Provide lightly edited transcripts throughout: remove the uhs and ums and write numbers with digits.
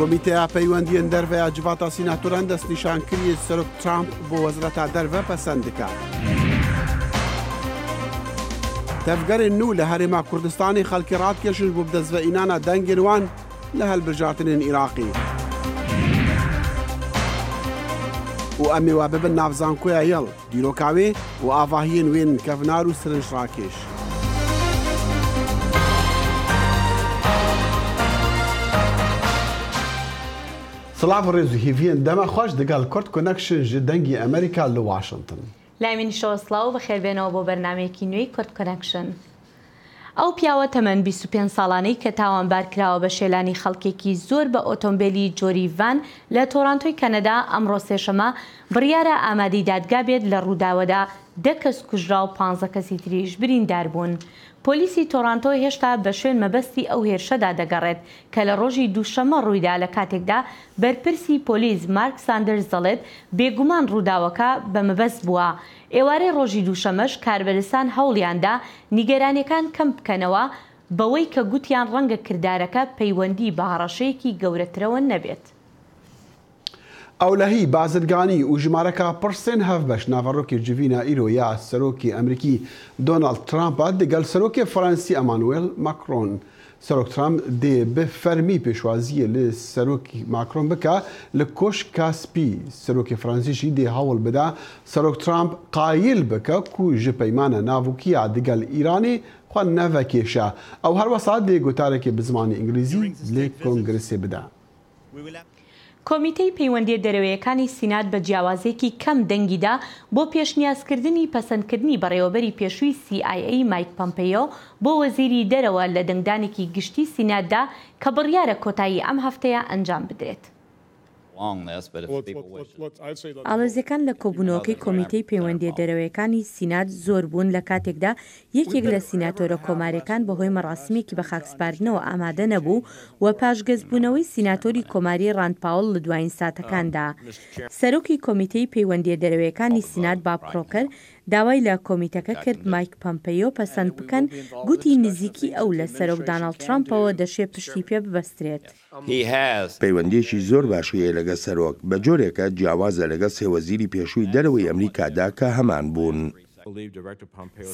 کۆمیتەیە پەیوەندیان دەرڤەیە جڤاتە سیناتۆران دەستنیشانکردی سەرۆک ترامپ بۆ وەزارەتە دەرڤە پەسەند دەکات. تەفگەرێن نو لە هەرێما کوردستانی خەڵکی ڕادکێشن بۆ بدەستڤەئینانە دەنگێن وان لە هەڵبژارتنên عێراقی. و ئەمێ وا ببن ناوزانکۆیە یەڵ دیرۆکاوێ و ئاڤاهیên wên kevnar û sirinj rakêş. سلااف ڕێز و هیڤیان دەمە خۆش دەگەڵ کورد کۆنەکشن ji dengê ئەمریکا li Washington. لایمینی شەوەسڵاو بەخێربێنەوە بۆ بەرنامەیەکی نوێی کورد کۆنەکشن. ئەو پیاوە تەمەن 25 ساڵانەی کە تاوانبار کراوە بە شێلانی خەڵکێکی زۆر بە ئۆتۆمبیلی جۆری ڤان لە تۆرانتۆی کەنەدا ئەمڕۆ سێشەمە بڕیارە ئامادەی دادگا بێت لە ڕووداوەدا 10 کەس کوژرا و 15 کەسی تریش بریندار بوون. پۆلیسی تۆرانتۆ هێشتا بە شوێن مەبەستی ئەو هێرشەدا دەگەڕێت کە لە ڕۆژی دووشەمە ڕوویدا لە کاتێکدا بەرپرسی پۆلیس مارک ساندرز دەڵێت بێگومان ڕووداوەکە بە مەبەست بووە. ئێوارەی ڕۆژی دووشەمەش کاربەرستان هەوڵیاندا نیگەرانیەکان کەم بکەنەوە بەوەی کە گوتیان ڕەنگە کردارەکە پەیوەندی بە هەڕەشەیەکی گەورەترەوە نەبێت. ئەولەهی بازرگانی و ژمارەکە پرسێن هەفبەش ناڤەڕۆکی جڤینە ئیرۆ یا سەرۆکی ئەمریکی دۆناڵد ترامپە دەگەڵ سەرۆکی فەڕەنسی ئەمانوێل ماکرۆن. سەرۆک ترامپ دێ بفەرمی پێشوازیە لە سەرۆکی ماکرۆن بکە لە کۆشکا سپی. سەرۆکی فەڕەنسیشی دێ هەوڵ بدا سەرۆک ترامپ قایل بکە کو ji پەیمانە ناڤوکیە دەگەڵ ئیرانی خوا نەڤەکێشە. ئەو هەروەسا دێ گوتارێکی بە زمانی ئینگلیزی لێ کۆنگرسێ بدا. کۆمیتەی پەیوەندی دەرەوەیەکانی سینات بە جیاوازێکی کەم دەنگیدا بۆ پێشنیازکردنی پەسەندکردنی بەڕێوەبەری پێشووی CIA مایک پۆمپیۆ بۆ وەزیری دەرەوە لە دەنگدانێکی گشتی سیناتدا کە بڕیارە کۆتایی ئەم هەفتەیە ئەنجام بدرێت. ئاڵۆزیەکان لە کۆبوونەوەکەی کۆمیتەی پەیوەندی دەرەوەیەکانی سینات زۆر بوون لە کاتێکدا یەکێک لە سیناتۆرە کۆماریەکان بەهۆی مەڕاستیمێکی بە خاکسپاردنەوە ئامادە نەبوو و پاشگەزبوونەوەی سیناتۆری کۆماری ڕاند پاوڵ لە دوایین ساتەکاندا. سەرۆکی کۆمیتەی پەیوەندی دەرەوەیەکانی سینات باب کرۆکەر داوای لە کۆمیتەکە کرد مایک پۆمپیۆ پەسەند بکەن گوتی نزیکی ئەو لە سەرۆک داناڵد ترامپەوە دەشێ پشتی پێ ببەسترێت. پەیوەندیەکی زۆر باشیە لەگە سەرۆک بە جۆرێکە جیاوازە لەگە سێوەزیری پێشووی دەرەوەی ئەمریکادا کە هەمان بوون.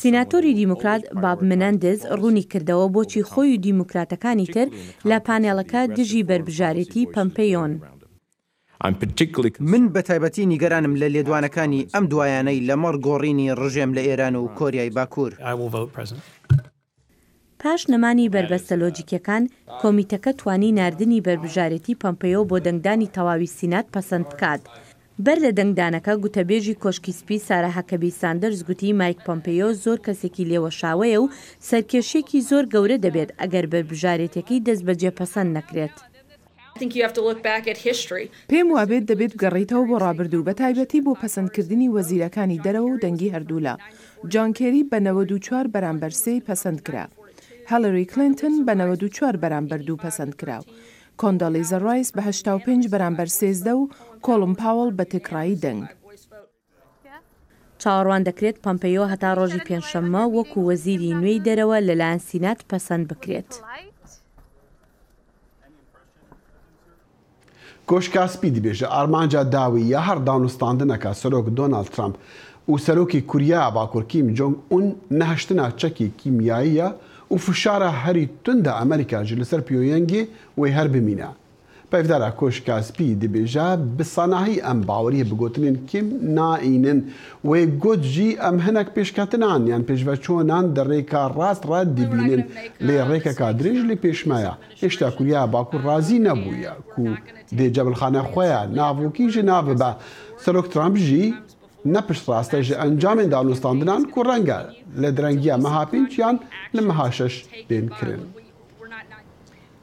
سیناتۆری دیموکرات باب منەندز ڕوونی کردەوە بۆچی خۆی و دیموکراتەکانی تر لە پانێڵەکە دژی بەربژارێتی پۆمپیۆن. من بە تایبەتی نیگەرانم لە لێدوانەکانی ئەم دوایانەی لەمەڕ گۆڕینی ڕژێم لە ئێران و کۆریای باکوور. پاش نەمانی بربەستە لۆجیکەکان کۆمیتەکە توانی ناردنی بەربژارێتی پۆمپیۆ بۆ دەنگدانی تەواوی سینات پەسەند بکات. بەر لە دەنگدانەکە گوتەبێژی کۆشکی سپی سارە حەکەبی ساندرز گوتی مایک پۆمپیۆ زۆر کەسێکی لێوەشاوەیە و سەرکێشێکی زۆر گەورە دەبێت ئەگەر بەربژارێتەکەی دەست بەجێ پەسەند نەکرێت. پێم وابێت دەبێت گەڕیتەوە بۆ ڕابردوو بە تایبەتی بۆ پەسەندکردنی وەزیرەکانی دەرەوە و دەنگی هەردوولا. جان کێری بە 94 بەرامبەر 3 پەسەند کرا. هەلەری کلینتن بە 94 بەرامبەر 2 پەسەند کراو. کۆندۆلیزە ڕایس بە 85 بەرامبەر 13 و کۆڵم پاوەڵ بە تکرایی دەنگ. چاوەڕوان دەکرێت پۆمپیۆ هەتا ڕۆژی پێنجشەممە وەکو وەزیری نوێی دەرەوە لەلایەن سینات پەسەند بکرێت. کۆشکا سپی دەبێژە ئارمانجا داوی یا هەر دانوستاندنەکە سەرۆک دۆناڵد ترامپ و سەرۆکی کوریا باکوور کیم جۆنگ ئون نەهشتنا چەکی کیمیاییە و فشارە هەری توندە ئەمریکاژی لەسەر پیۆیەنگی وی هەر بمینە. پەیفدارە کۆشکا سپی دەبێژە بساناهی ئەم باوەریە بگوتنین کیم نائینن وی گوتجی ئەم هەنێک پێشکەتنان یان پێشڤەچۆنان دەڕێکا ڕاست ڕات دەبینن لێ ڕێکەکە درێژ لێ پێشمایە. هێشتا کوریا باکوور ڕازی نەبوویە کو دێ جەبلخانە خۆیان ناڤوکی ژ ناو بە سەرۆک ترامپژی نەپشت ڕاستە ژ ئەنجامێن دانوستاندنان کو ڕەنگە لە درەنگیە مەها پێنج یان لە مەها شەش دێنکردن.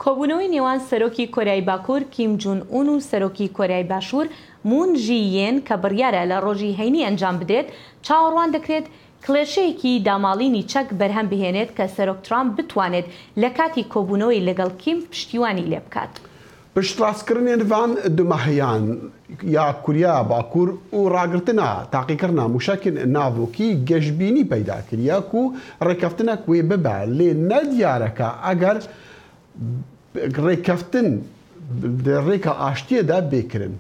کۆبوونەوەی نێوان سەرۆکی کۆریای باکوور کیم جون ئون و سەرۆکی کۆریای باشوور مون ژی یێن کە بڕیارە لە ڕۆژی هەینی ئەنجام بدرێت چاوەڕوان دەکرێت کڵێشەیەکی داماڵینی چەک بەرهەم بهێنێت کە سەرۆک ترامپ بتوانێت لە کاتی کۆبوونەوەی لەگەڵ کیم پشتیوانی لێ بکات. پشتڕاستکردنێن ڤان دومەهەیان یا کوریا باکوور و ڕاگرتنا تاقیکردنا موشەکن ناڤۆکی گەشتبینی پەیدا کردە و ڕێکەفتنە کوێ ببە لێ نەدیارەکە ئەگەر ڕێکەفتن ڕێکە ئاشتیەدا بێکردن.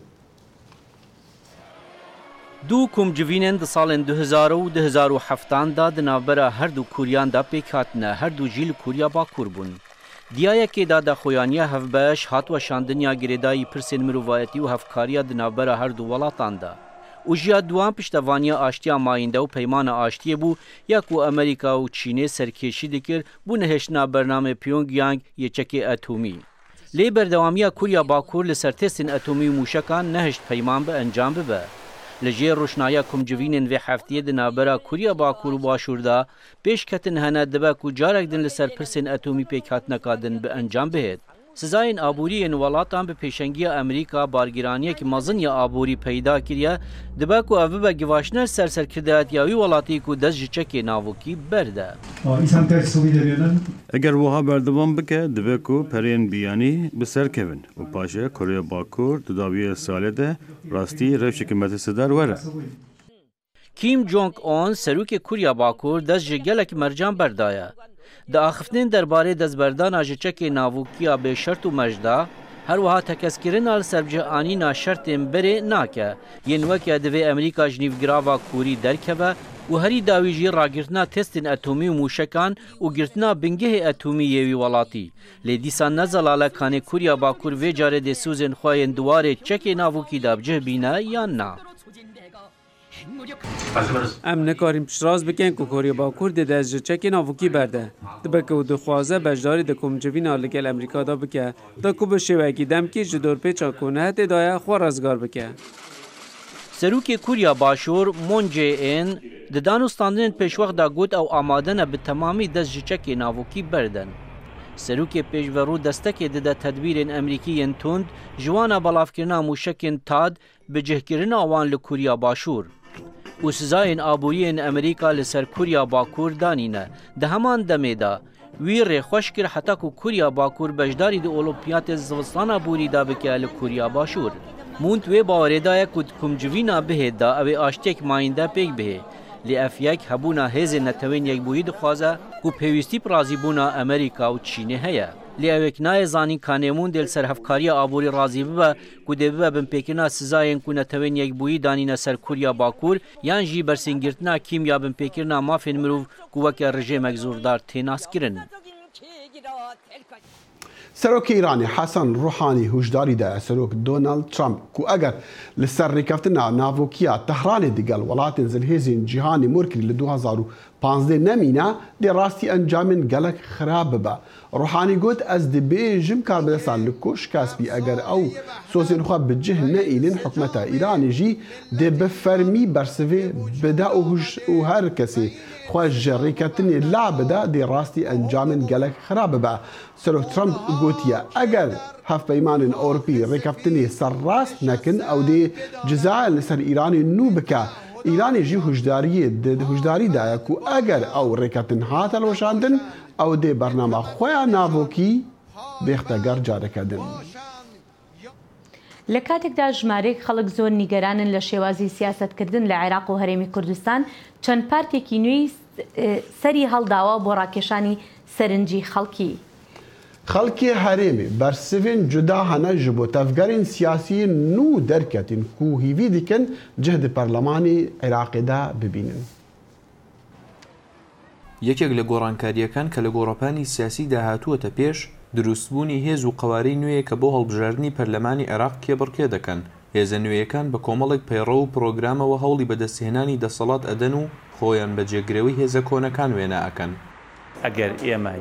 دوو کۆمجڤینên di salên 2000 û 2007 da di navbera her du Kuryan da pêk hatine her du jî li Kurya Bakur bûn. Diyayekê da daxuyaniya hevbeş hat weşandiniya girêdayî pirsên mirovayetî û hevkariya di navbera her du welatan da. û jiya duan piştevaniya aştiya mayînde û peymana aştiyê bû ya ku Amerîka û Çînê serkêşî dikir bû nihêştina bername Pyongyang yê çekê atomî. Lê berdewamiya Kurya Bakur li ser testên atomî û mûşekan nehişt peyman bi encam bibe. Li jê roşnaya komcivînên vê heftiyê di navbera Kurya Bakur û Başûr da pêşketin hene dibe ku carek din li ser pirsên atomî pêkhatineka din bi encam bihêt. Sizayên aboriyên welatan bi pêşengiya Amerîka bargîraniyekî mezin ya aborî peyda kiriye dibe ku ev bibe givaşiner ser serkirdeyetiya wî welatî ku dest ji çekê navokî berde. Eger wiha berdevam bike dibe ku perên biyanî bi ser kevin û paşê Kurya Bakur di dawiyê salê de rastî rewşekî meteseder were. Kim Jong-un serokê Kurya Bakur dest ji gelekî mercan berdaye. Di axiftinên derbarê destberdana ji çekê navokiya bêşert û mejda her wiha tekeskirina li serbcêanîna şertên berê nake yên weke divê Amerîka ji nîvgirava Kurî derkeve û herî dawî jî ragirtina testên atomî û mûşekan û girtina bingehê atomî yê wî welatî. Lê dîsa ne zelalekanê Kurya Bakur vê carê dê sûzên xwe yên duwarê çekê navokî da bicih bîne yan na. Em nekarin piştrast bikin ku Kurya Bakur de dest ji çekê navokî berde. Dibe ku dixwaze beşdarî di komcivîna li gel Amerîka da bike, da ku bi şêwekî demkî ji dorpêça konehetê daye xwe rezgar bike. Serokê Kurya Başûr Moon Jae-in di danûstandinên pêşwex da got ew amade ne bi temamî dest ji çekê navokî berdin. Serokê pêşverû destekê dide tedbîrên Amerîkî yên tund ji wana belavkirina mûşekên tad bi cihkirina wan li Kurya Başûr. û sizayên aboriyên Amerîka li ser Kurya Bakur danîne. Di heman demê da wî rêxweş kir heta ku Kurya Bakur beşdarî di Olimpiyatê zivistana borî da bike li Kurya Başûr. Mûnt wê bawerê daye ku komcivîna bihê da ew ê aştiyek mayînde pêk bihê. Lê ev yek hebûna hêzên netewên yekbûyî dixwaze ku pêwîstî razîbûna Amerîka û Çînê heye. Lê ew ek nayê zanîn ka nêmûn dê li ser hevkariya aborî razî bibe ku dê bibe binpêkirina sizayên ku netewên yekbûyî danîne ser Kurya Bakur yan jî bersîngirtina kîm ya binpêkirina mafên mirov ku weke rejêmek zordar tê naskirin. Serokê Îranê Hesan Ruhanî hûjdarî daye serok Donald Trump ku eger li ser rêkeftina navokiya Tehranê digel welatên zilhêzên cîhanê Murkirî li 2015 nemîne dê rastî encamên gelek xirab bibe. Ruhanî got ez dibêjim karbidestan li kuş Kaspî eger ew sozên xwe bi cih neînin hikûmeta Îranê jî dê bi fermî bersivê bide û her kesê xwe ji rêketinê la bide dê rastî encamên gelek xirab bibe. Serok Trump gotiye eger hevpeymanên Ewropî rêkeftinê serrast nekin ew dê cezayên li ser Îranê nû bike. Îranê jî hûjdarî daye ku eger ew rêketin hate weşandin ew dê bernama xwe ya navokî bêxteger careke din. لە کاتێکدا ژمارەیەک خەڵک زۆر نیگەرانن لە شێوازی سیاسەتکردن لە عێراق و هەرێمی کوردستان چەند پارتێکی نوێی سەری هەڵداوە بۆ ڕاکێشانی سەرنجی خەڵکی. خەڵکی هەرێمێ بەرسivên cuda hene ji bo tevgerên siyasî nû derketin ku hîvî dikin cih di Perlemanê Iraqê de bibînin. یەکێک لە گۆڕانکاریەکان کە لە گۆڕەپانی سیاسی داهاتووەتە پێش دروستبوونی هێز و قەوارەی نوێیە کە بۆ هەڵبژاردننی پەرلەمانی عێراق کێبڕکێ دەکەن. هێزە نوێیەکان بە کۆمەڵێک پەیڕە و پرۆگرامەوە هەوڵی بەدەستهێنانی دەسەڵات ئەدەن و خۆیان بە جێگرەوەی هێزە کۆنەکان وێنە ئەکەن. ئەگەر ئێمە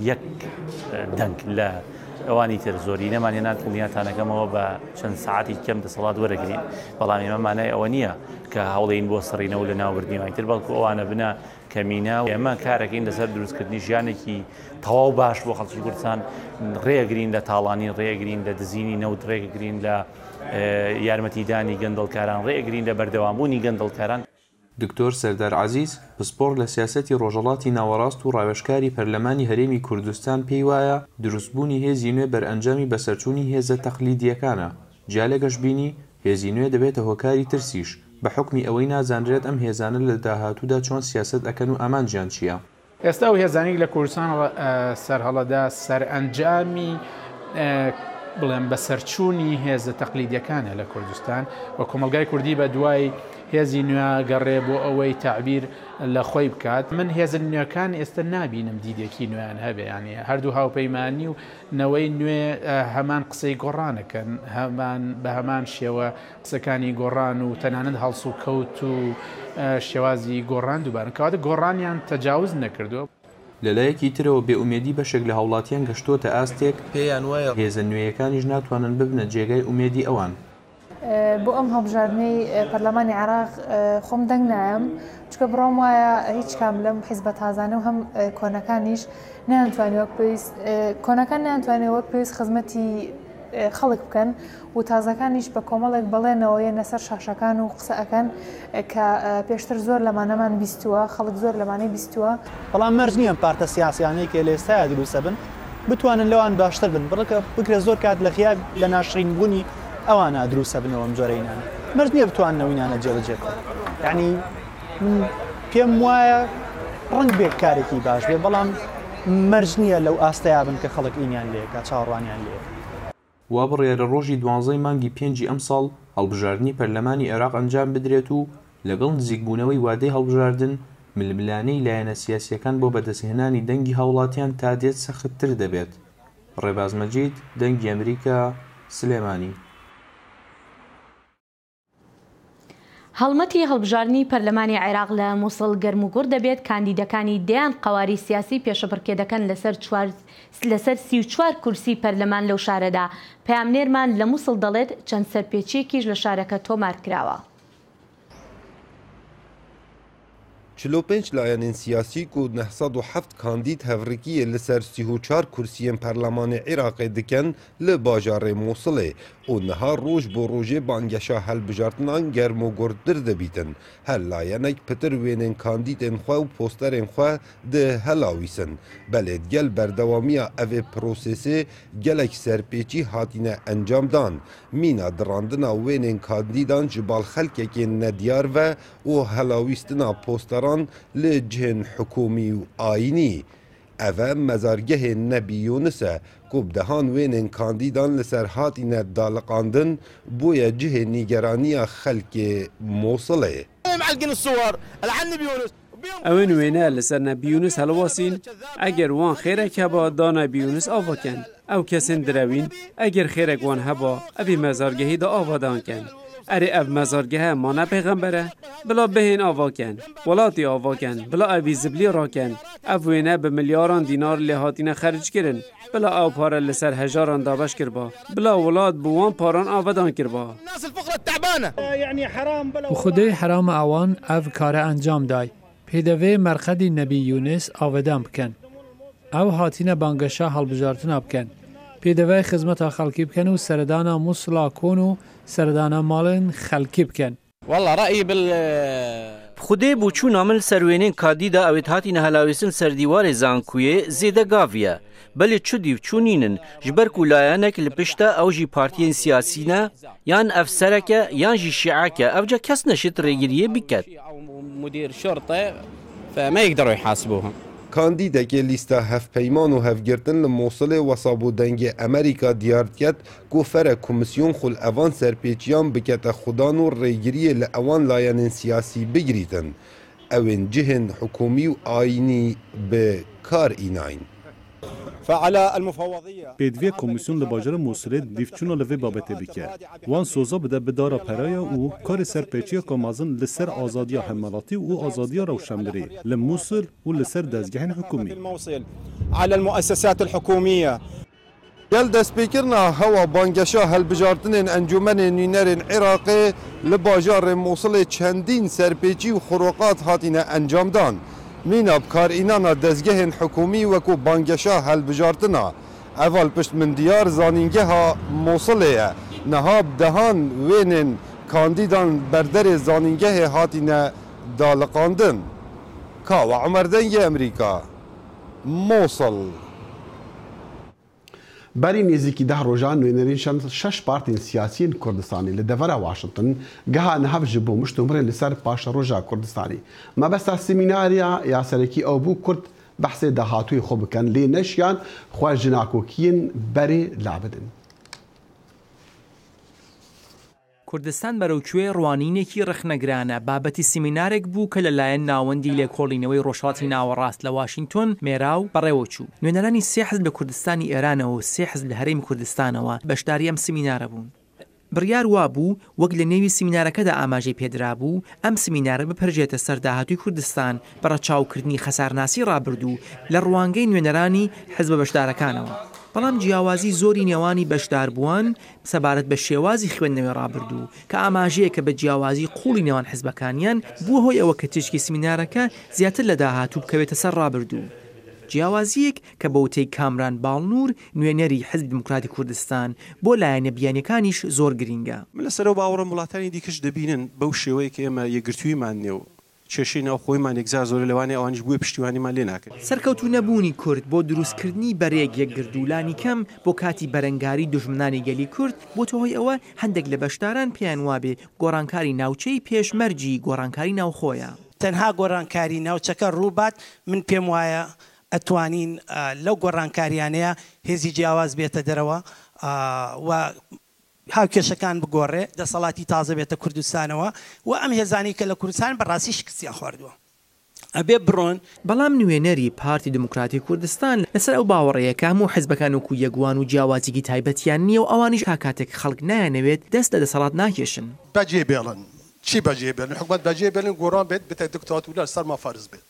یەک دەنگ لە ئەوانی تر زۆری نەمانێنان دڵنیاتانەکەمەوە بە چەند ساعتی کەم دەسەڵات وەرەگرین بەڵام ئێمە مانای ئەوە نییە کە هەوڵین بۆ سڕینەوە لە ناوبردنیوانیتر بەڵکو ئەوانە بنە کەمینە و ئێمە کارەکەین لەسەر دروستکردنی ژیانێکی تەواو باش بۆ خەڵکی کوردستان ڕێگرین لە تاڵانی ڕێگرین لە دزینی نەوت ڕێگرین لە یارمەتیدانی گەندەڵکاران ڕێگرین لە بەردەوامبوونی گەندەڵکاران. دکتۆر سەردار عەزیز پسپۆر لە سیاسەتی ڕۆژهەڵاتی ناوەڕاست و ڕاوێژکاری پەرلەمانی هەرێمی کوردستان پێی وایە دروستبوونی هێزی نوێ بەرئەنجامی بەسەرچوونی هێزە تەقلیدیەکانە. جا لە گەشتبینی هێزی نوێ دەبێتە هۆکاری ترسیش بە حکمی ئەوەی نازانرێت ئەم هێزانە لە داهاتوودا چۆن سیاسەت ئەکەن و ئامانجیان چییە. ئێستا و هێزانێک لە کوردستان سەرهەڵەدا سەرئەنجامی بڵێم بەسەرچوونی هێزە تەقلیدیەکانە لە کوردستان و کۆمەلگای کوردی بە دوای هێزی نوێ گەڕێ بۆ ئەوەی تعبیر لە خۆی بکات. من هێزن نوێەکان ئێستا نابینم دیدێکی نوێیان هەبێ، ینی هەردوو هاوپەیمانی و نەوەی نوێ هەمان قسەی گۆڕانەکەن، بە هەمان شێوە قسەکانی گۆڕان و تەنانەت هەڵس و کەوت و شێوازی گۆڕان دووبارن کەواتە گۆڕانیان تەجاوز نەکردووە. لەلایەکی ترەوە بێئومێدی بەشێک لە هاوڵاتیان گەشتۆتە ئاستێک پێیان وایە هێزە نوێیەکانیش ناتوانن ببنە جێگای ئومێدی ئەوان. بۆ ئەم هەڵبژاردنەی پەرلەمانی عێراق خۆم دەنگ نایم، چکە بڕۆم وایە هیچ کام لەم حیزبە تازانە و هەم کۆنەکانیش نەیانتوانی وەک پێویست کۆنەکان نەیانتوانێت وەک پێویست خزمەتی خەڵک بکەن و تازەکانیش بە کۆمەڵێک بەڵێنەوەیە نەسەر شاشەکان و قسە ئەەکەن کە پێشتر زۆر لەمانەمان بیستووە، خەڵک زۆر لەمانەی بیستووە. بەڵام مەرج نییە پارتە سیاسیانەی کە لە ئێستایا دروستە بن بتوانن لەوان باشتر بن، بڕکە بکرێت زۆر کات لە خیال لە ناشرین بوونی ئەوانە دروستە بنەوە ئەم جۆرەینانە. مەرج نییە بتواننەوەینانە جێبەجێکەوە، یعنی پێم وایە ڕەنگ بێت کارێکی باش بێ، بەڵام مەرج نییە لەو ئاستەیا بن کە خەڵک ئینیان لێکە چاوەڕوانیان لێ. وا بڕیارە ڕۆژی 12 مانگی 5 ئەم ساڵ هەڵبژاردننی پەرلەمانی عێراق ئەنجام بدرێت و لەگەڵ نزیکبوونەوەی وادەی هەڵبژاردن ململانەی لایەنە سیاسیەکان بۆ بەدەستهێنانی دەنگی هاوڵاتیان تا دێت سەختتر دەبێت. ڕێباز مەجید، دەنگی ئەمریکا، سلێمانی. هەڵمەتی هەڵبژاردننی پەرلەمانی عێراق لە مووسڵ گەرموگوڕ دەبێت کاندیدەکانی دەیان قەواری سیاسی پێشەبڕکێ دەکەن لەسەر 34 کورسی پەرلەمان لەو شارەدا. پەیامنێرمان لە مووسڵ دەڵێت چەند سەرپێچیەکیش لە شارەکە تۆمار کراوە. 45 لایەنên siyasî ku 907 kandîd hevrekiyê li ser 34 kursiyên Perlemanê Iraqê dikin li bajarê Mosulê û niha roj bo rojê bangeşa helbijartinan germogordir dibîtin. Her layenek pitir wênên kandîdên xwe û posterên xwe di helawîsin. Belê gel berdewamiya evê prosesê gelek serpêçî hatine encamdan. Mîna dirandina wênên kandîdan ji balxelkekên nediyar ve û helawîstina posteran li cihên hikûmî û ayînî. Ev e mezargehê Nebî Yûnus e ku dehan wênên kandîdan li ser hatîne daliqandin bûye cihê nîgeraniya xelkê Mosulê. ئەوێن وێنە لەسەر نەبیونس هەڵواسین ئەگەر وان خێرێک هەبا دا نەبیونس ئاواکەن ئەو کەسن درەوین ئەگەر خێرێک وان هەبا ئەوی مەزارگەهیدا ئاوادانکەن ئەرێ ئەv مەزارگەهە مانە پێغەمبەرە بلا بهێن ئاواکەن وڵاتی ئاواکەن بلا ئەوی زبلی ڕاکەن ئەv وێنە بە ملیاران دینار لێ هاتینە خەرجکردن بلا ئەو پارە لەسەر هەژاران دابەش کردبا بلا وڵات بوان پاران ئاوادان کردبا خودەی حرامە ئەوان ئەv کارە ئەنجام دای پێدەوێ مەرخەدی نەبی یونس ئاوەدان بکەن ئەو هاتینە بانگەشە هەڵبژارتنا بکەن پێدەوای خزمەتە خەڵکی بکەن و سەردانا مووسڵا کۆن و سەردانا ماڵن خەڵکی بکەن خودێ بووچوو نامل سەروێنین کادیدا ئەوێت هاتینە هەلاویستن سەردیوارێ زانکوێ زێدە گاڤە بەلێ چودی و چوونینن ji ber ku layanek li pişta ew jî partiyên siyasî ne yan efsereke yan jî şiake ev ca kes neşit rêgiriyê biket. Kandîdekê lîsta hevpeyman û hevgirtin li Mosulê wesa bû dengê Amerîka diyar diket ku fere komisyon xul'evan serpêçiyan bikete xudan û rêgiriyê li ewan layenên siyasî bigirîtin. Ewên cihên hikûmî û ayînî bi kar înayîn. پێدوێ کۆمیسیۆن لە باژارە مووسڵێ دیفچوونە لە vê babetê bike. Wan soza bide bi dara peraya û karê serpêçiya Kamazin li ser azadiya hemelatî û azadiya rewşenbirî li Mosul û li ser dezgehên hikûmî. Gel destpêkirina hewa bangeşa helbijartinên encûmenên nûnerên Iraqê li bajarê Mosulê çendîn serpêçî û xuraqat hatine encamdan. Mîna bikarînana dezgehên hikûmî wekû bangeşa helbijartina eval pişt min diyar zanîngeha Mosulê ye. Niha dehan wênên kandîdan berderê zanîngehê hatine daliqandin. Kawa Emer dengê Emerîka, Mosul. Berî nêzîkî 10 rojan nûnerîn 6 partên siyasî Kurdistanê li devera Washington geha nihev ji bo muştûmrên li ser paşa roja Kurdistanê. Mebesta semînariya yaserekî ew bû Kurd behsê dahatûyê xwe bikin lê neşiyan xwe ji nakokiyên berê labidin. کوردستان بەرەوکوێ ڕوانینێکی ڕخنەگرانە بابەتی سیمینارێک بوو کە لەلایەن ناوەندی لێکۆڵینەوەی ڕۆژهەڵاتی ناوەڕاست لە واشنگتن مێراو بەڕێوە چوو. نوێنەرانی 3 حزب لە کوردستانی ئێرانەوە و 3 حزب لە هەرێمی کوردستانەوە بەشداری ئەم سیمینارە بوون. بڕیار وابوو وەک لە نێوی سیمینارەکەدا ئاماژەی پێدرا بوو ئەم سیمینارە بپەرژێتە سەر داهاتووی کوردستان بە ڕەچاوکردنی خەسارناسی ڕابردوو لە ڕوانگەی نوێنەرانی حزب بەشدارەکانەوە. بەڵام جیاوازی زۆری نێوانی بەشداربووان سەبارەت بە شێوازی خوێندنەوەی ڕابردوو کە ئاماژەیە کە بە جیاوازی قوڵی نێوان حزبەکانیان بووە هۆی ئەوە کە تیشکی سیمینارەکە زیاتر لە داهاتوو بکەوێتە سەر ڕابردوو. جیاوازیەک کە بە وتەی کامران باڵنور نوێنەری حزب دموکراتی کوردستان بۆ لایەنە بیانیەکانیش زۆر گرینگە. من لەسەرەوە باوەڕم وڵاتانی دیکەش دەبینن بەو شێوەیە کە ئێمە یەکگرتوویمان نێ و کێشەی ناو خۆیمان یەکجار زۆر لەوانەیە ئەوانیش بووە پشتیوانیمان لێ ناکرد. سەرکەوتوو نەبوونی کورد بۆ دروستکردنی بەرێک یەکگردوولانی کەم بۆ کاتی بەرەنگاری دوژمنانی گەلی کورد بۆ تۆهۆی ئەوە هەندێک لە بەشداران پێیان وابێ گۆڕانکاری ناوچەی پێشمەرجی گۆڕانکاری ناوخۆیە. تەنها گۆڕانکاری ناوچەکە ڕووبات من پێم وایە ئەتوانین لەو گۆڕانکاریانەیە هێزی جیاواز بێتە دەرەوە و هاوکێشەکان بگۆڕێ دەسەڵاتی تازە بێتە کوردستانەوە و ئەم هێزانی کە لە کوردستان بەڕاستی شکستیان خواردووە ئەبێ بڕۆن. بەڵام نوێنەری پارتی دموکراتی کوردستان لەسەر ئەو باوەڕەیە کە هەموو حیزبەکان وەکو یەکوان و جیاوازیی تایبەتیان نییە و ئەوانیش کاکاتێک خەڵک نایەنەوێت دەست لە دەسەڵات ناکێشن. بەجێ بێڵن چی بەجێ بێن حکومەت بەجێ بێنن گۆڕان بێت بتە دیکتاتورە سەرما فارز بێت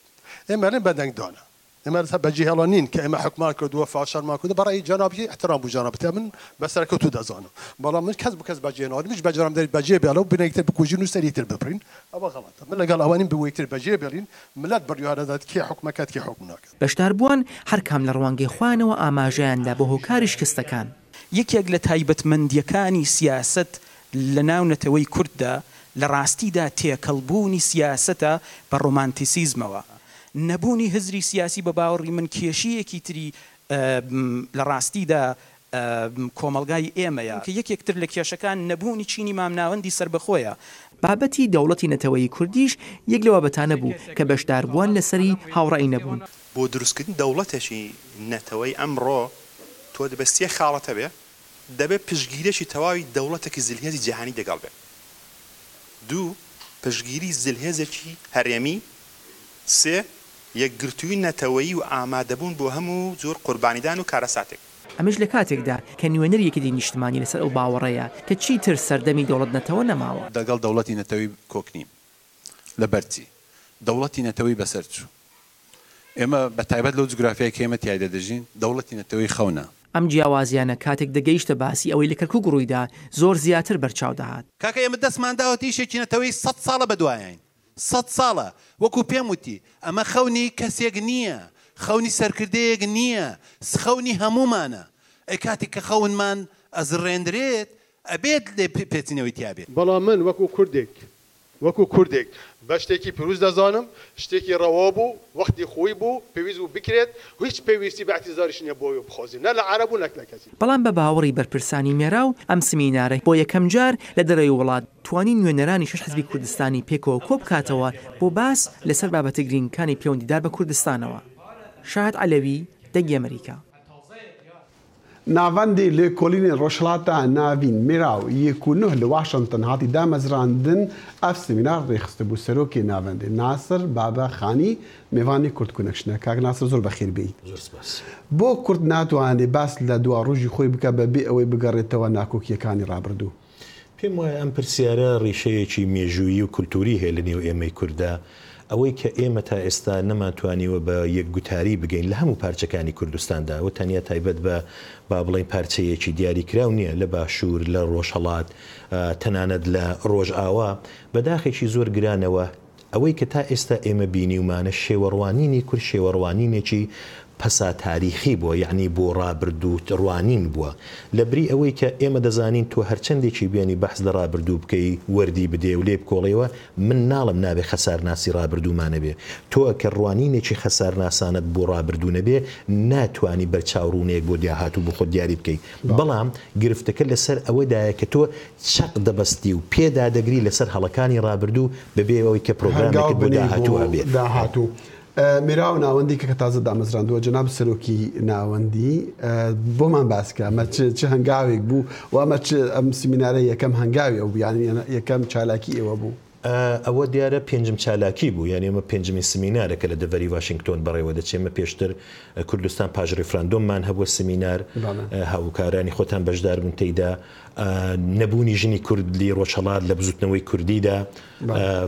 ئێمەرن بەدەنگدانە ئێمە بەجێ هێڵانین کە ئێمە حکومان کردووە فاشەرمان کردو بەڕای جەنابی احترام بوو جەنابەت من بەسەرکەوتوو دەزانم بەڵام من کەس بکەس بەجێ ناوەری مش بەجێرام دەریت بەجێ بێڵە و بنەیتر بکوژین و سەریتر بپرین ئەوە غەڵەتە من لەگەڵ ئەوانین بوویتر بەجێ بێڵین ملت بڕیارەدات کێ حکومەکەت کێ حکوم ناکات. بەشداربووان هەر کام لە ڕوانگەی خوانەوە ئاماژەیاندا بۆ هۆکاری شکستەکان. یەکێک لە تایبەتمەندیەکانی سیاست لە ناو نەتەوەی کورددا لە ڕاستیدا تێکەڵبوونی سیاسەتە بە ڕۆمانتیسیزمەوە. نەبوونی هزری سیاسی بە باوەڕی من کێشەیەکی تری لە ڕاستیدا کۆمەلگای ئێمەیە کە یەکێکتر لە کێشەکان نەبوونی چینی مامناوەندی سربەخۆیە. بابەتی دەوڵەتی نەتەوەی کوردیش یەک لە بابەتانە بوو کە بەشداربووان لەسەری هاوڕێی نەبوون. بۆ دروستکردن دەوڵەتێکی نەتەوەی ئەمڕۆ تۆ دەبەستیە خاڵەتە بێ دەبێت پشگیرێکی تەواوی دەوڵەتێکی زلهێزی جیهانی دەگەڵ بێت. دوو پشگیری زلهێزێکی هەرێمی. سێ یەکگرتووی نەتەوەیی و ئامادەبوون بۆ هەموو زۆر قوربانیدان و کارەساتێک. ئەمەش لە کاتێکدا کە نوێنەرێکی نیشتمانی لەسەر ئەو باوەڕەیە کە چیتر سەردەمی دەوڵەت نەتەوە نەماوە. دەگەڵ دەوڵەتی نەتەوەی کۆکنیم لە بەرچی دەوڵەتی نەتەوەی بەسەر چوو. ئێمە بە تایبەت لەو جوگرافیای کە ئێمە تیایدا دەژین دەوڵەتی نەتەوەی خەونە. ئەم جیاوازیانە کاتێک دەگەیشتە باسی ئەوەی لە کەرکووک ڕوویدا زۆر زیاتر بەرچاو دەهات. کاکە ئێمە دەستمانداوە تیشێکی نەتەوەی 100 ساڵە بەدوایین. 100 ساڵە وەکو پێم وتی ئەمە خەونی کەسێک نییە خەونی سەرکردەیەک نییە خەونی هەمومانە ئەی کاتێک کە خەونمان ئەزڕێندرێت ئەبێت لێ پێچینەوەی تیابێت. بەڵام من وەکو کوردێک بە شتێکی پیرۆز دەزانم شتێکی ڕەوا بوو وەختی خۆی بوو پێویست بوو بکرێت و هیچ پێویستی بە احتیزاریش نییە بۆی بخۆزین نە لە عەرەب و نەک لە کەسی. بەڵام بە باوەڕی بەرپرسانی مێراو ئەم سمینارە بۆ یەکەم جار لە دەرەوەی وڵات توانی نوێنەرانی 6 حزبی کوردستانی پێکەوە کۆ بکاتەوە بۆ باس لەسەر بابەتە گرینگەکانی پەیوەندیدار بە کوردستانەوە. شاهد عەلەوی دەنگی ئەمریکا. ناوەندی لێکۆڵینی ڕۆژهەڵاتە ناوین مێراو 1 لە واشنگتن هاتی دامەزراندن ئەف سمینار ڕێخستە بوو سەرۆکی ناوەندی ناسر بابە خانی میوانی کورد کونەکشنە کاک ناسر زۆر بەخێر بیت. بۆ کورد ناتوانێت باس لە دوا ڕۆژی خۆی بکە بەبێ ئەوەی بگەڕێتەوە ناکۆکیەکانی ڕابردوو. پێم وایە ئەم پرسیارە ڕیشەیەکی مێژووی و کولتوری هەیە لە نێو ئێمەی کووردا ئەوەی کە ئێمە تا ئێستا نەماتوانیوە بە یەکگوتاری بگەین لە هەموو پارچەکانی کوردستاندا و تەنیا تایبەت بە با بڵێن پارچەیەکی دیاریکراو نییە لە باشوور لە ڕۆژهەڵات تەنانەت لە ڕۆژئاوا بەداخێکی زۆر گرانەوە ئەوەی کە تا ئێستا ئێمە بینیومانە شێوەڕوانینی کورد شێوەڕوانینێکی پەسا تاریخی بووە یعنی بۆ ڕابردوو ڕوانین بووە لە بری ئەوەی کە ئێمە دەزانین تۆ هەرچەندێکی بێنی بەحث لە ڕابردوو بکەی وەردی بدێ و لێ بکۆڵێەوە من ناڵم نابێ خەسارناسی ڕابردوومانە بێ تۆ کە ڕوانینێکی خەسارناسانت بۆ ڕابردوو نەبێ ناتوانی بەرچاوڕوونەیەک بۆ دیاهات و بۆ خۆت دیاری بکەیت بەڵام گرفتەکە لەسەر ئەوەدایە کە تۆ چەق دەبەستی و پێدا دەگری لەسەر هەڵەکانی ڕابردوو بەبێ ئەوەی کە پرۆگرامێکت بۆ داهاتووە بێت داهاتوو. میرا و ناوەندی کە تازە دامەزراندووە جەناب سەرۆکی ناوەندی بۆمان باسکە ئەمە چ هەنگاوێک بوو و ئەمە ئەم سیمینارە یەکەم هەنگاوی ئەو بیان یەکەم چالاکی ئێوە بوو. ئەوە دیارە پێنجم چالاکی بوو، یعنی ئەمە پێنجمی سمینارەکە لە دەڤەری واشنگتۆن بەڕێوە دەچێمە پێشتر کوردستان پاش ڕێفراندۆممان هەبووە سمینار هاوکارانی خۆتان بەشدار بن تێیدا نەبوونی ژنی کوردی ڕۆژهەڵات لە بزوتنەوەی کوردیدا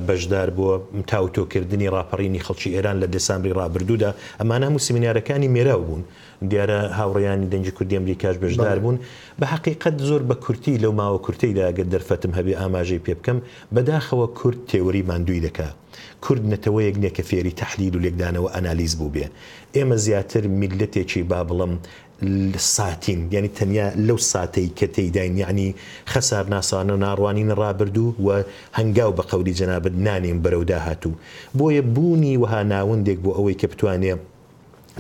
بەشدار بووە تاوتۆکردنی ڕاپەڕینی خەڵکی ئێران لە دەسامبری ڕابردوودا ئەمانە هەموو سمینارەکانی مێراو بوون دیارە هاوڕێیانی دەنگی کوردی ئەمریکاش بەشدار بوون بە حقیقەت زۆر بە کورتی لەو ماوە کورتەیدا ئەگەر دەرفەتم هەبێ ئاماژەی پێ بکەم بەداخەوە کورد تێوەری ماندووی دەکات کورد نەتەوەیەک نییە کە فێری تەحلیل و لێکدانەوە ئەنالیز بوو بێ ئێمە زیاتر میلەتێکی با بڵم ساتین یعنی تەنیا لەو ساتەی کە تێیداین یعنی خەسار ناسانە ناڕوانین ڕابردوو و هەنگاو بە قەولی جەنابەت نانێن بەرەودا هاتوو بۆیە بوونی وها ناوەندێک بۆ ئەوەی کە بتوانێ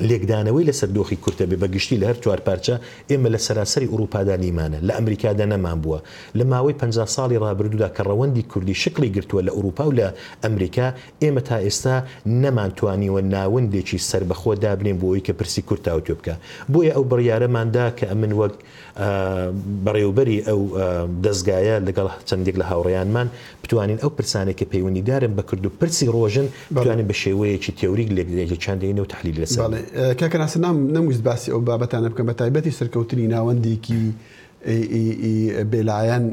لێکدانەوەی لەسەر دۆخی کورتە بێ بەگشتی لە هەر چوار پارچە ئێمە لە سەراسەری ئوروپادا نیمانە لە ئەمریکادا نەمان بووە لە ماوەی 50 ساڵی ڕابردوودا کە ڕەوەندی کوردی شکلی گرتووە لە ئوروپا و لە ئەمریکا ئێمە تا ئێستا نەمانتوانیوە ناوەندێکی سربەخۆ دابنێن بۆ ئەوەی کە پرسی کورد تاوتێ بکە بۆیە ئەو بڕیارەماندا کە ئەمن وەک بەڕێوبەری ئەو دەستگایە لەگەڵ چەندێک لە هاوڕێیانمان بتوانین ئەو پرسانێکە پەیوەندیدارن بە کورد و پرسی ڕۆژن بتوانین بە شێوەیەکی تێوریک لێکچاندێنە و تحلیل لەسەر کاکەناس نەمویست باسی ئەو بابەتانە بکەم بە تایبەتی سەرکەوتنی ناوەندێکی بێلایەن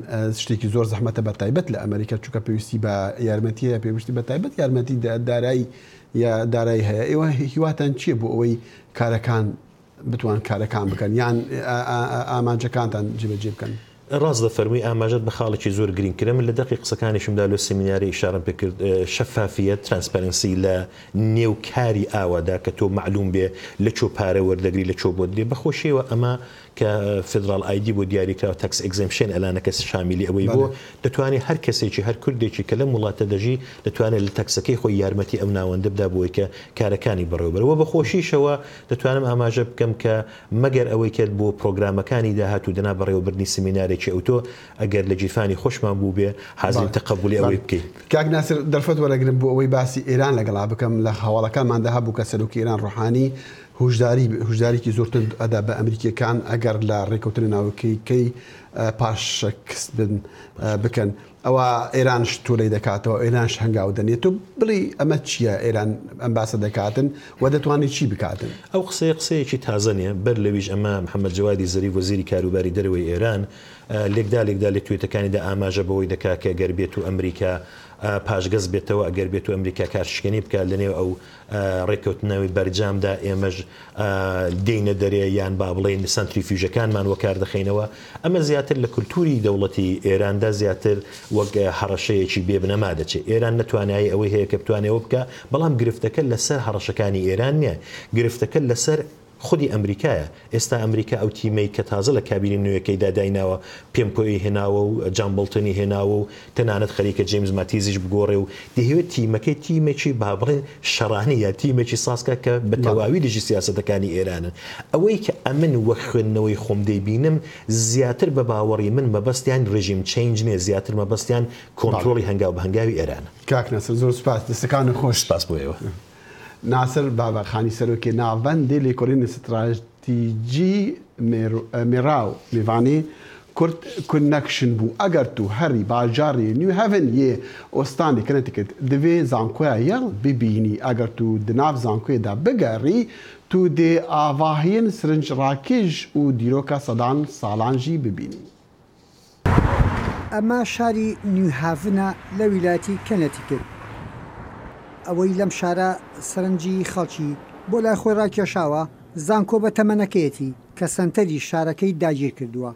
شتێکی زۆر زەحمەتە بە تایبەت لە ئەمریکا چووکە پێویستی بە یارمەتیە پێویستی بە تایبەت یارمەتی دارایی یا دارایی هەیە ئێوە هیواتان چییە بۆ ئەوەی کارەکان بتوان کارەکان بکەن یان ئامانجەکانتان جێبەجێ بکەن ڕاست دەفەرمووی ئاماژەت بە خاڵێکی زۆر گرنگکرە من لە دەقی قسەکانیشمدا لە سمیناری ئیشارەم پێکرد شەفافیەت ترانسپەرنسی لە نێوکاری ئاوادا کە تۆ معلوم بێ لە چۆ پارە وەردەگری لە چۆ بۆ دێ بەخۆشیەوە ئەمە کە فدرال ئایدی بۆ دیاریکراوە تەکس ئەگزەمشن ئەلانەکە شامیلی ئەوەی بۆ دەتوانێت هەر کەسێکی هەر کوردێکی کە لە وڵاتە دەژی دەتوانێت لە تەکسەکەی خۆی یارمەتی ئەو ناوەندە بدا بۆی کە کارەکانی بەڕێوەبەرەوە بەخۆشیشەوە دەتوانم ئاماژە بکەم کە مەگەر ئەوەی کرد بۆ پرۆگرامەکانی داهاتوو دنا بەڕێوەبردنی سمینارێکی ئەوتۆ ئەگەر لە جیفانی خۆشمان بوو بێ حازم تەقبولی ئەوەی بکەیت کاک ناسر دەرفەت وەرەگرم بۆ ئەوەی باسی ئێران لەگەڵا بکەم لە هەواڵەکانماندا هەبوو کە سەرۆکی ئێران ڕۆحانی هوژداریکی زۆرتر ئەدا بە ئەمریکیەکان ئەگەر لە ڕێکەوتنی ناوەکەی پاشەکس بکەن ئەوە ئێرانش تۆلەی دەکاتەوە ئێرانش هەنگاو دەنێت و بڵی ئەمە چییە ئێران ئەم باسە دەکاتن و دەتوانێت چی بکاتن ئەو قسەیەکی تازە نیە بەر لەویش ئەمە محەممەد جەوادی زەریف وەزیری کاروباری دەرەوەی ئێران لێکدا لە توێتەکانیدا ئاماژە بەوەی دەکا کە گەر بێت و ئەمریکا پاشگەز بێتەوە ئەگەر بێت و ئەمریکا کارشکێنی بکات لەنێو ئەو ڕێککەوتنەوەی بەرجامدا ئێمەش دێینە دەرێ یان با بڵێن سنتریفیوژەکانمان وەکار دەخینەوە ئەمە زیاتر لە کولتوری دەوڵەتی ئێراندا زیاتر وەک هەڕەشەیەکی بێبنەما دەچێت ئێران نتوانایی ئەوەی هەیە کە بتوانێەوە بکە بەڵام گرفتەکە لەسەر هەڕەشەکانی ئێران نییە گرفتەکە لەسەر خودی ئەمریکایە ئێستا ئەمریکا ئەو تیمەی کە تازە لە کابینی نوێیەکەی دادایناوە پێمپۆی هێناوە و جامبڵتنی هێناوە و تەنانەت خەریکە جیمز ماتیزیش بگۆڕێ و دەهوێت تیمەکەی تیمێکی بابڵێن شەڕانیە تیمێکی ساسکە کە بە تەواوی لژی سیاسەتەکانی ئێرانن ئەوەی کە ئەمن وەک خوێندنەوەی خۆم دەیبینم زیاتر بە باوەڕی من مەبەستیان ڕژیم چینج نیە زیاتر مەبەستیان کۆنتترۆلی هەنگاو بە هەنگاوی ئێرانە کاک نەسر زۆر سپاس دەستەکان خۆش سپاس بۆیەوە ناصر بابەخانی سەرۆکی ناوەندی لێکۆڵینی استراتیجی میراو میوانی کورد کۆنەکشن بوو ئەگەر تو هەری باژاری نیو هەڤن یێ ئۆستانی کەنەتیکت دەوێ زانکۆیە یەڵ ببینی ئەگەر تو دناو زانکۆیەدا بگەڕی تو دێ ئاڤاهین سرنج ڕاکێژ و دیرۆکە سەدان ساڵانژی ببینی ئەمە شاری نیوهاڤنە لە ویلایەتی کەنەتیکت ئەوەی لەم شارە سەرنجی خەڵکی بۆ لای خۆی ڕاکێشاوە زانکۆ بە تەمەنەکەیەتی کە سەنتەری شارەکەی داگیر کردووە.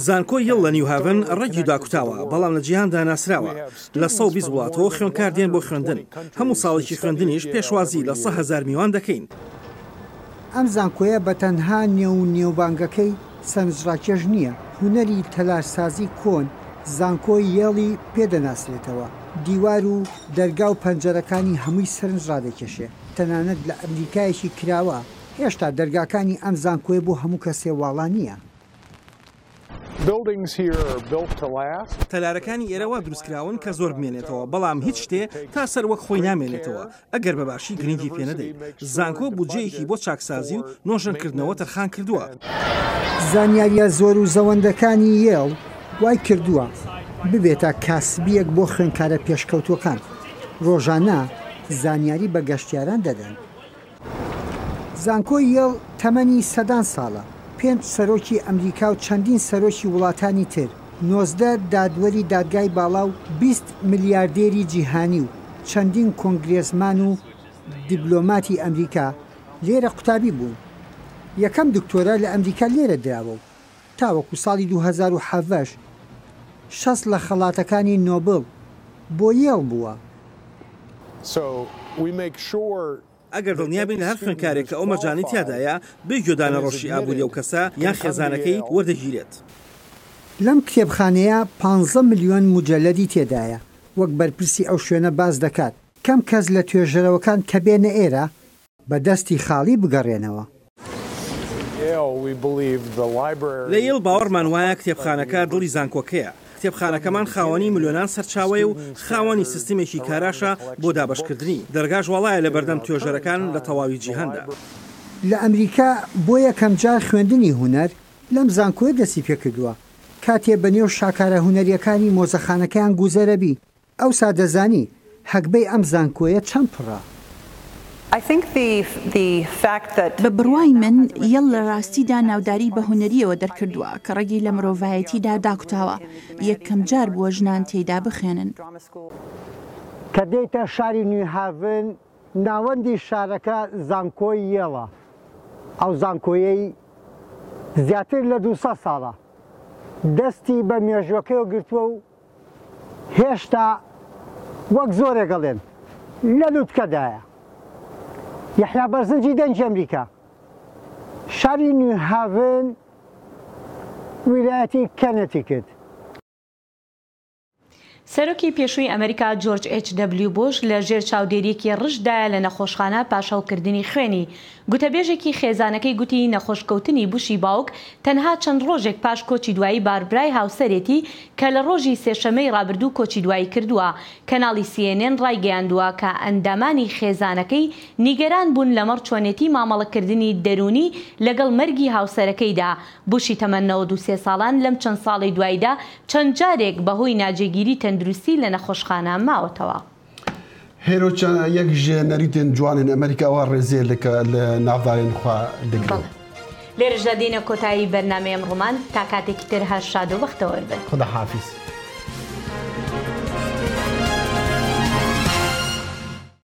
زانکۆ یڵ لە نیوهاڤن ڕێگی داکوتاوە بەڵام لە جیهاندا ناسراوە لە 120 وڵاتەوە خوێنکار دێن بۆ خوێندن هەموو ساڵێکی خوێندنیش پێشوازی لە 100,000 میوان دەکەین. ئەم زانکۆیە بە تەنها نێوبانگەکەی سەرنجڕاکێژ نییە هونەری تەلارسازی کۆن زانکۆی یێڵی پێدەناسرێتەوە دیوار و دەرگا و پەنجەرەکانی هەمووی سەرنج ڕادەکێشێ تەنانەت لە ئەمریکایەکی کراوە هێشتا دەرگاکانی ئەم زانکۆی بۆ هەموو کەسێ واڵان نییە. تەلارەکانی ئێرەوە دروستکراون کە زۆر بمێنێتەوە بەڵام هیچ شتێ تا سەر وەک خۆی نامێنێتەوە ئەگەر بەباشی گرنگی پێ نەدەیت. زانکۆ بودجەیەکی بۆ چاکسازی و نۆژەنکردنەوە تەرخان کردووە. زانیاریە زۆر و زەوەندەکانی یێڵ وای کردووە ببێتە کاسبیەک بۆ خوێندکارە پێشکەوتوەکان. ڕۆژانە زانیاری بە گەشتیاران دەدەن. زانکۆی یێڵ تەمەنی سەدان ساڵە. 5 سەرۆکی ئەمریکا و چەندین سەرۆکی وڵاتانی تر، 19 دادوەری دادگای باڵا و 20 ملیاردێری جیهانی و چەندین کۆنگرێزمان و دیبلۆماتی ئەمریکا لێرە قوتابی بوون. یەکەم دکتۆرە لە ئەمریکا لێرە دراوە و تاوەکو ساڵی 2007 60 لە خەڵاتەکانی نۆبل بۆ یێڵ بووە. ئەگەر دڵنیابین لە هەر خوێندکارێک کە ئەو مەرجانی تیادایە بێگوێدانە ڕۆژی ئابووری ئەو کەسە یان خێزانەکەی وەردەگیرێت. لەم کتێبخانەیە 15 ملیۆن مجەلەدی تێدایە. وەک بەرپرسی ئەو شوێنە باز دەکات کەم کەس لە توێژەرەوەکان کە بێنە ئێرە بە دەستی خاڵی بگەڕێنەوە. لە یێڵ باوەڕمان وایە کتێبخانەکە دڵی زانکۆکەیە. کتێبخانەکەمان خاوەنی ملیۆنان سەرچاوەیە و خاوەنی سیستمێکی کاراشە بۆ دابشکردنی. دەرگاش وڵایە لە بەردەم توێژەرەکان لە تەواوی جیهاندا. لە ئەمریکا بۆ یەکەم جار خوێندنی هونەر لەم زانکۆی دەستی پێکردووە. کاتێ بەنێو شاکارە هونەریەکانی مۆزەخانەکەیان گوزەرەبی ئەوسا دەزانی هەکبەی ئەم زانکۆیە چەند پڕە. بە بڕوای من یەڵ لە ڕاستیدا ناوداری بە هونەریەوە دەرکردووە کە ڕێگی لە مرۆڤایەتیدا داکوتاوە یەکەم جار بووە ژنان تێیدا بخێنن. کە دێتە شاری نیوهاڤن ناوەندی شارەکە زانکۆی یێڵە. ئەو زانکۆیەی زیاتر لە 200 ساڵە دەستی بە مێژوەکەیەوە گرتووە و هێشتا وەک زۆرێگەڵێن لە لووتکەدایە. یحیا بەرزنجی دەنجی ئەمریکا، شاری نیوهاڤن، ویلایەتی کەنەتیکت. سەرۆکی پێشووی ئەمریکا جۆرج H.W. بوش لە ژێر چاودێریەکی ڕژدایە لە نەخۆشخانە پاشەڵکردنی خوێنی. گوتەبێژێکی خێزانەکەی گوتی نەخۆشکەوتنی بوشی باوک تەنها چەند ڕۆژێک پاش کۆچی دوایی باربرای هاوسەرێتی کە لە ڕۆژی سێشەمەی ڕابردوو کۆچی دوایی کردووە. کەناڵی CNN ڕایگەیاندووە کە ئەندامانی خێزانەکەی نیگەران بوون لەمەڕ چۆنێتی مامەڵەکردنی دەرونی لەگەڵ مەرگی هاوسەرەکەیدا. بوشی تەمەن 93 ساڵان لەم چەند ساڵی دواییدا چەند جارێک بەهۆی ناجێگیری تەندروستی لە نەخۆشخانە ماوەتەوە. هێرۆچە یەک ژێنەریتن جوانن ئەمریکاوە ڕێزێ لە ناودارێن خوا دەگرن. لێرەشدا دێنە کۆتایی بەرنامەیەم ڕۆمان تا کاتێکی تر هەر شاد و بەختەوەربن. خدا حافیز.